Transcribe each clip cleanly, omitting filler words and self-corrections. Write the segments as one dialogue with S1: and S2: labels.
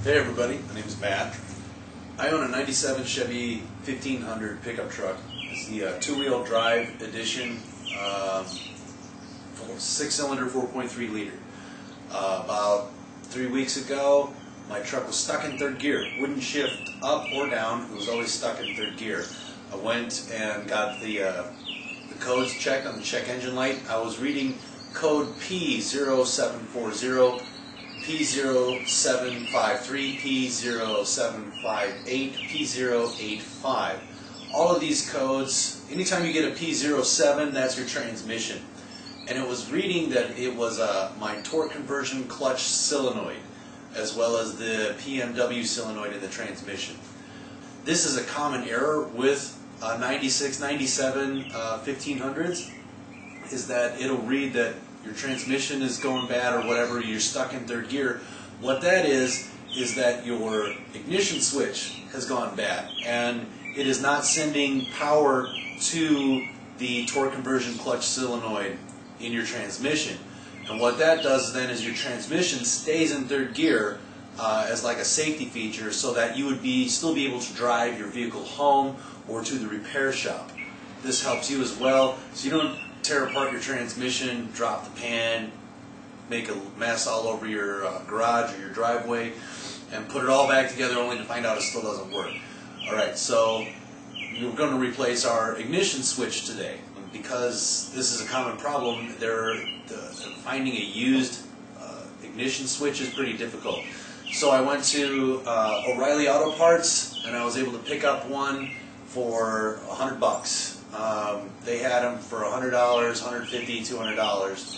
S1: Hey everybody, my name is Matt. I own a 97 Chevy 1500 pickup truck. It's the two-wheel drive edition, 6-cylinder, 4.3 liter. About 3 weeks ago, my truck was stuck in third gear. Wouldn't shift up or down, it was always stuck in third gear. I went and got the codes checked on the check engine light. I was reading code P0740, P0753, P0758, P085. All of these codes, anytime you get a P07, that's your transmission. And it was reading that it was my torque conversion clutch solenoid, as well as the PMW solenoid in the transmission. This is a common error with 96, 97 1500s, is that it'll read that your transmission is going bad or whatever, you're stuck in third gear. What that is that your ignition switch has gone bad and it is not sending power to the torque conversion clutch solenoid in your transmission. And what that does then is your transmission stays in third gear as like a safety feature, so that you would still be able to drive your vehicle home or to the repair shop. This helps you as well, so you don't tear apart your transmission, drop the pan, make a mess all over your garage or your driveway, and put it all back together only to find out it still doesn't work. Alright, so we're going to replace our ignition switch today. Because this is a common problem, finding a used ignition switch is pretty difficult. So I went to O'Reilly Auto Parts and I was able to pick up one for $100. They had them for $100, $150, $200.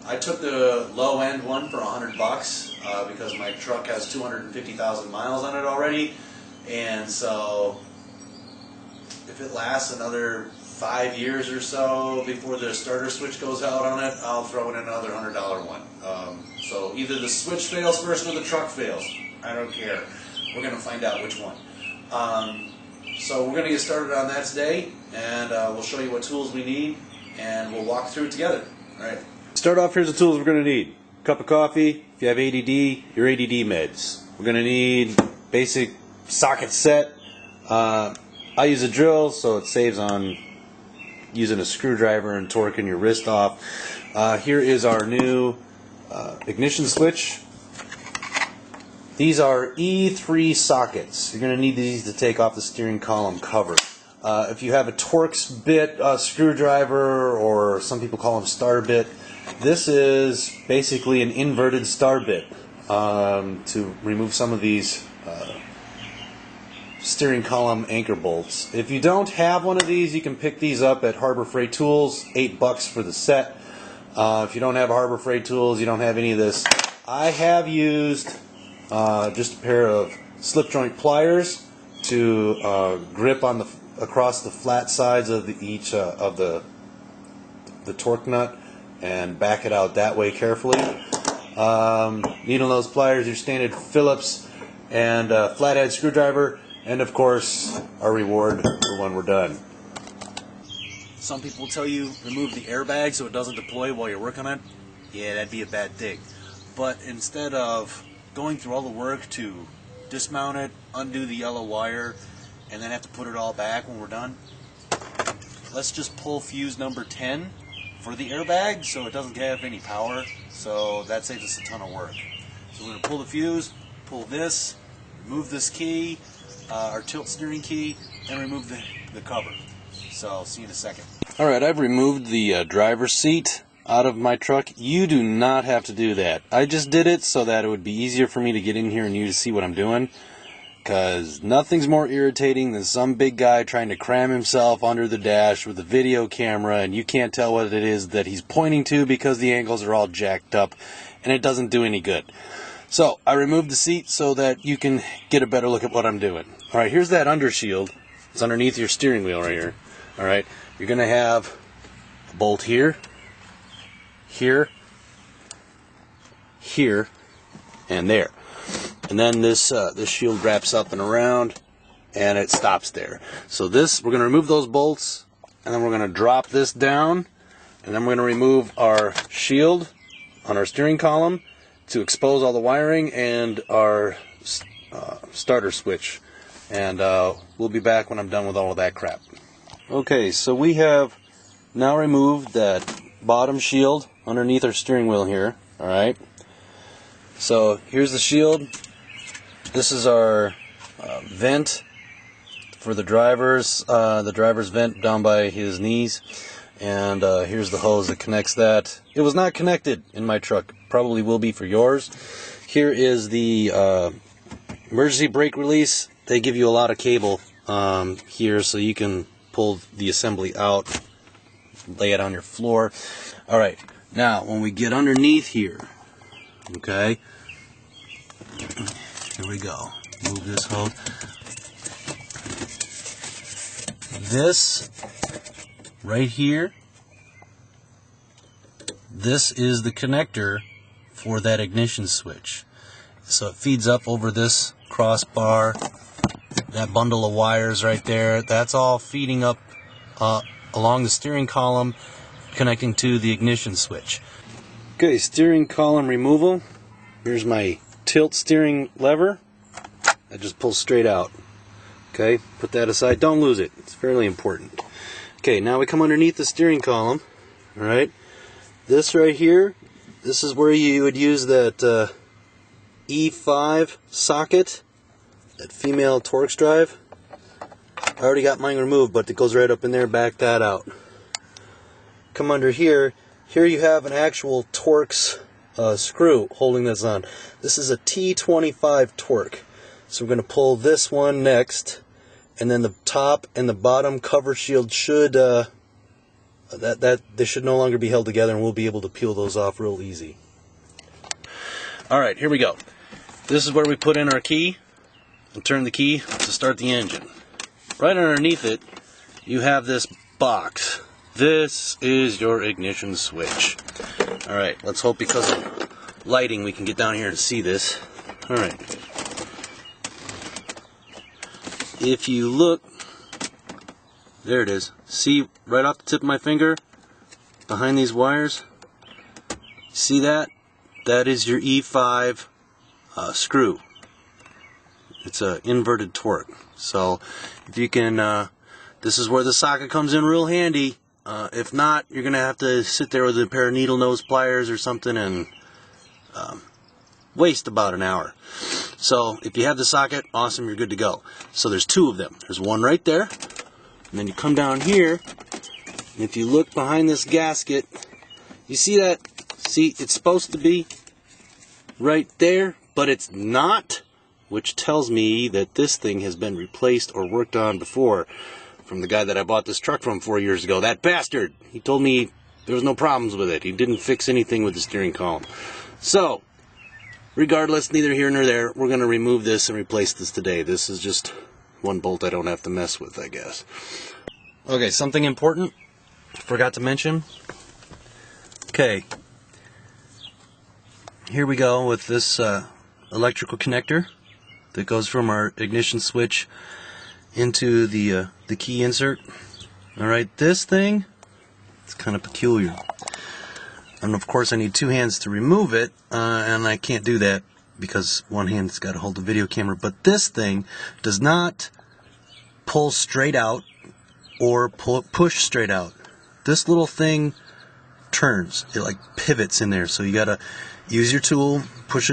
S1: I took the low end one for $100 because my truck has 250,000 miles on it already, and so if it lasts another 5 years or so before the starter switch goes out on it, I'll throw in another $100 one. So either the switch fails first or the truck fails. I don't care. We're going to find out which one. So we're going to get started on that today, and we'll show you what tools we need, and we'll walk through it together. All right. Start off, here's the tools we're going to need. Cup of coffee. If you have ADD, your ADD meds. We're going to need basic socket set. I use a drill, so it saves on using a screwdriver and torquing your wrist off. Here is our new ignition switch. These are E3 sockets. You're going to need these to take off the steering column cover. If you have a Torx bit screwdriver, or some people call them star bit, this is basically an inverted star bit to remove some of these steering column anchor bolts. If you don't have one of these, you can pick these up at Harbor Freight Tools, $8 for the set. If you don't have Harbor Freight Tools, you don't have any of this. I have used just a pair of slip joint pliers to grip on across the flat sides of each of the torque nut and back it out that way carefully. Needle nose pliers, your standard Phillips and flathead screwdriver, and of course our reward for when we're done. Some people will tell you remove the airbag so it doesn't deploy while you're working on it. Yeah, that'd be a bad thing. But instead of going through all the work to dismount it, undo the yellow wire, and then have to put it all back when we're done, let's just pull fuse number 10 for the airbag so it doesn't have any power. So that saves us a ton of work. So we're going to pull the fuse, pull this, remove this key, our tilt steering key, and remove the cover. So I'll see you in a second. Alright, I've removed the driver's seat out of my truck. You do not have to do that. I just did it so that it would be easier for me to get in here and you to see what I'm doing, because nothing's more irritating than some big guy trying to cram himself under the dash with a video camera and you can't tell what it is that he's pointing to because the angles are all jacked up and it doesn't do any good. So I removed the seat so that you can get a better look at what I'm doing. Alright, here's that undershield. It's underneath your steering wheel right here. Alright, you're going to have a bolt here, here, here, and there. And then this shield wraps up and around, and it stops there. So we're going to remove those bolts, and then we're going to drop this down, and then we're going to remove our shield on our steering column,
S2: to expose all the wiring and our starter switch. And we'll be back when I'm done with all of that crap. Okay, so we have now removed that bottom shield underneath our steering wheel here. Alright, so here's the shield. This is our vent for the driver's vent down by his knees. And here's the hose that connects that. It was not connected in my truck. Probably will be for yours. Here is the emergency brake release. They give you a lot of cable here so you can pull the assembly out, lay it on your floor. Alright, now when we get underneath here, okay, here we go. Move this hose. This right here, this is the connector for that ignition switch. So it feeds up over this crossbar, that bundle of wires right there. That's all feeding up along the steering column, connecting to the ignition switch. Okay, steering column removal. Here's my tilt steering lever. That just pulls straight out. Okay, put that aside. Don't lose it. It's fairly important. Okay, now we come underneath the steering column. Alright, this right here, this is where you would use that E5 socket, that female Torx drive. I already got mine removed, but it goes right up in there. Back that out. Come under here. Here you have an actual Torx screw holding this on. This is a T25 Torx. So we're going to pull this one next, and then the top and the bottom cover shield should they should no longer be held together, and we'll be able to peel those off real easy. All right, here we go. This is where we put in our key and turn the key to start the engine. Right underneath it, you have this box. This is your ignition switch. All right, let's hope because of lighting we can get down here to see this. All right. If you look, there it is. See right off the tip of my finger, behind these wires? See that? That is your E5 screw. It's an inverted Torx. So if you can, this is where the socket comes in real handy. If not, you're going to have to sit there with a pair of needle nose pliers or something and waste about an hour. So if you have the socket, awesome, you're good to go. So there's two of them. There's one right there, and then you come down here, and if you look behind this gasket, you see that? See, it's supposed to be right there, but it's not, which tells me that this thing has been replaced or worked on before from the guy that I bought this truck from 4 years ago. That bastard! He told me there was no problems with it. He didn't fix anything with the steering column. So, regardless, neither here nor there, we're going to remove this and replace this today. This is just one bolt I don't have to mess with, I guess. Okay, something important forgot to mention. Okay, here we go with this electrical connector that goes from our ignition switch into the key insert. Alright, this thing, it's kind of peculiar. And of course I need two hands to remove it, and I can't do that because one hand's got to hold the video camera. But this thing does not pull straight out or push straight out. This little thing turns. It like pivots in there. So you got to use your tool, push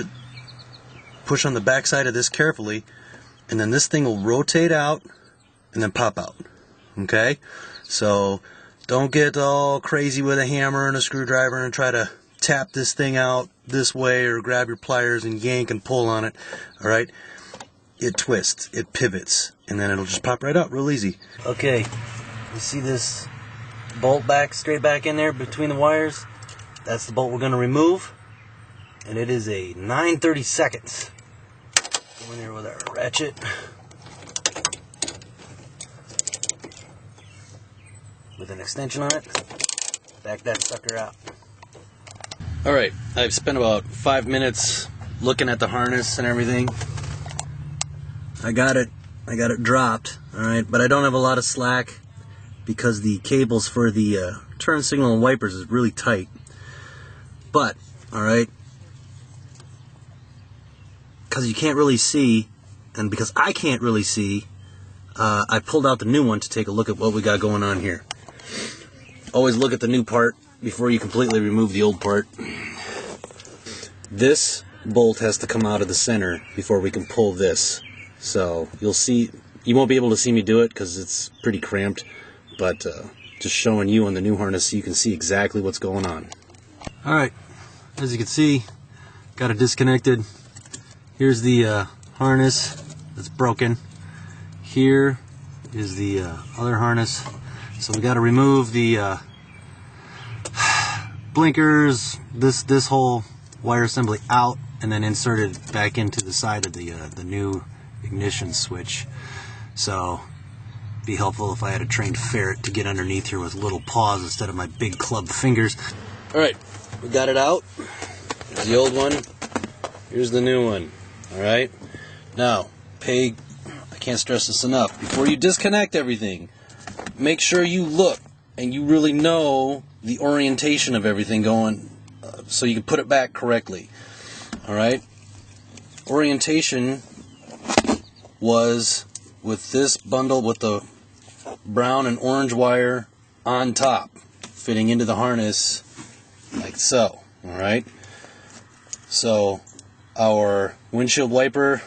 S2: on the back side of this carefully, and then this thing will rotate out and then pop out. Okay? So don't get all crazy with a hammer and a screwdriver and try to tap this thing out this way or grab your pliers and yank and pull on it. Alright? It twists, it pivots, and then it'll just pop right out real easy. Okay, you see this bolt straight back in there between the wires? That's the bolt we're going to remove, and it is a 9/32. Go in there with our ratchet. With an extension on it, back that sucker out. Alright, I've spent about 5 minutes looking at the harness and everything. I got it dropped, alright, but I don't have a lot of slack because the cables for the turn signal and wipers is really tight. But, alright, because you can't really see, and because I can't really see, I pulled out the new one to take a look at what we got going on here. Always look at the new part before you completely remove the old part. This bolt has to come out of the center before we can pull this. So you'll see, you won't be able to see me do it because it's pretty cramped, but just showing you on the new harness so you can see exactly what's going on. Alright, as you can see, got it disconnected. Here's the harness that's broken. Here is the other harness. So we got to remove the blinkers, this whole wire assembly out, and then insert it back into the side of the new ignition switch. So it'd be helpful if I had a trained ferret to get underneath here with little paws instead of my big club fingers. Alright, we got it out. Here's the old one. Here's the new one. Alright, now I can't stress this enough. Before you disconnect everything, make sure you look and you really know the orientation of everything going so you can put it back correctly. Alright? Orientation was with this bundle with the brown and orange wire on top, fitting into the harness like so. Alright? So our windshield wiper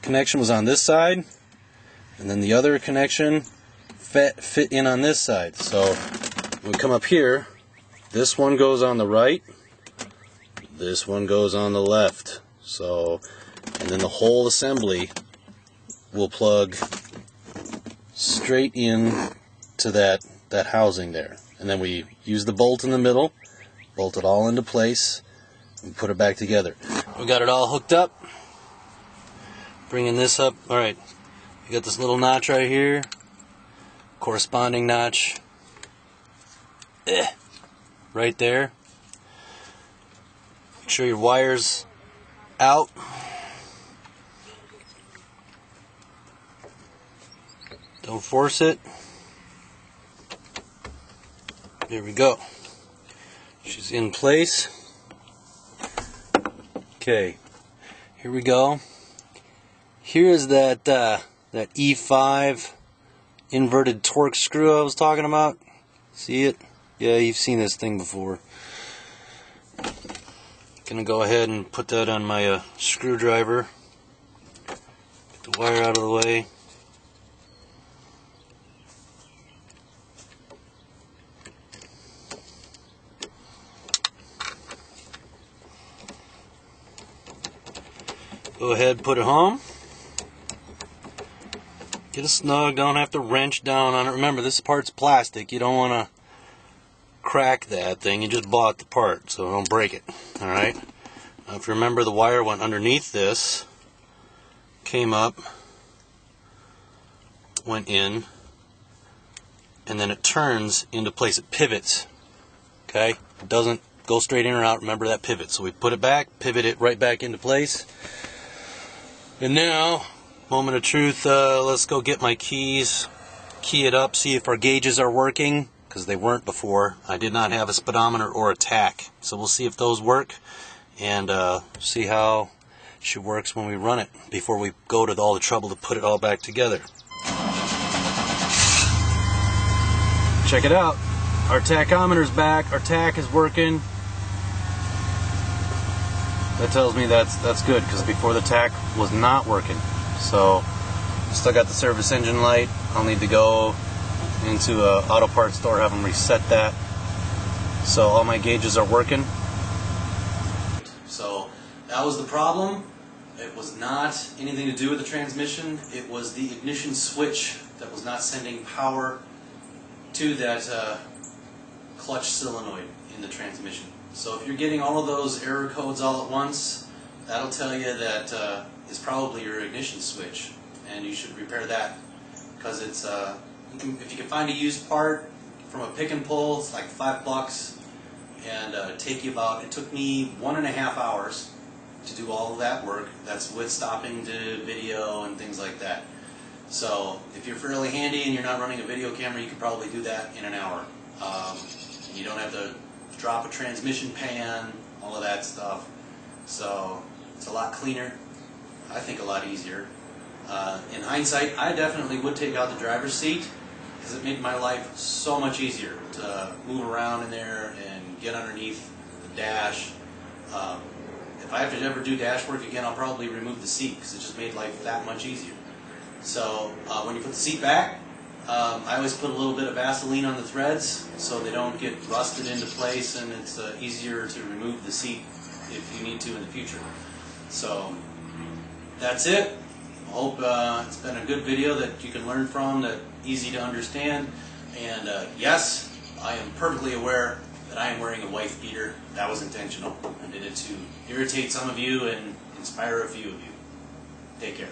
S2: connection was on this side, and then the other connection fit in on this side. So when we come up here, this one goes on the right, this one goes on the left. So, and then the whole assembly will plug straight in to that housing there. And then we use the bolt in the middle, bolt it all into place, and put it back together. We got it all hooked up. Bringing this up. Alright, you got this little notch right here, corresponding notch right there. Make sure your wire's out. Don't force it. There we go. She's in place. Okay, here we go. Here is that E5 inverted torque screw I was talking about. See it? Yeah, you've seen this thing before. Gonna go ahead and put that on my screwdriver. Get the wire out of the way. Go ahead, put it home. Get it snug, don't have to wrench down on it. Remember, this part's plastic. You don't want to crack that thing. You just bought the part, so don't break it. Alright? Now, if you remember, the wire went underneath this, came up, went in, and then it turns into place. It pivots. Okay? It doesn't go straight in or out. Remember that pivot. So we put it back, pivot it right back into place. And now, moment of truth, let's go get my keys, key it up, see if our gauges are working, because they weren't before. I did not have a speedometer or a tach, so we'll see if those work, and see how she works when we run it, before we go to all the trouble to put it all back together. Check it out. Our tachometer's back, our tach is working. That tells me that's good, because before the tach was not working. So, still got the service engine light. I'll need to go into an auto parts store, have them reset that. So all my gauges are working. So that was the problem. It was not anything to do with the transmission. It was the ignition switch that was not sending power to that clutch solenoid in the transmission. So if you're getting all of those error codes all at once, that'll tell you that is probably your ignition switch, and you should repair that, because it's if you can find a used part from a pick and pull, it's like $5, and take you about, it took me 1.5 hours to do all of that work. That's with stopping to video and things like that. So if you're fairly handy and you're not running a video camera, you could probably do that in an hour. You don't have to drop a transmission pan, all of that stuff. So
S1: It's a lot cleaner. I think a lot easier. In hindsight, I definitely would take out the driver's seat because it made my life so much easier to move around in there and get underneath the dash. If I have to ever do dash work again, I'll probably remove the seat because it just made life that much easier. So when you put the seat back, I always put a little bit of Vaseline on the threads so they don't get rusted into place, and it's easier to remove the seat if you need to in the future. So that's it. I hope it's been a good video that you can learn from, that's easy to understand. And yes, I am perfectly aware that I am wearing a wife beater. That was intentional. I did it to irritate some of you and inspire a few of you. Take care.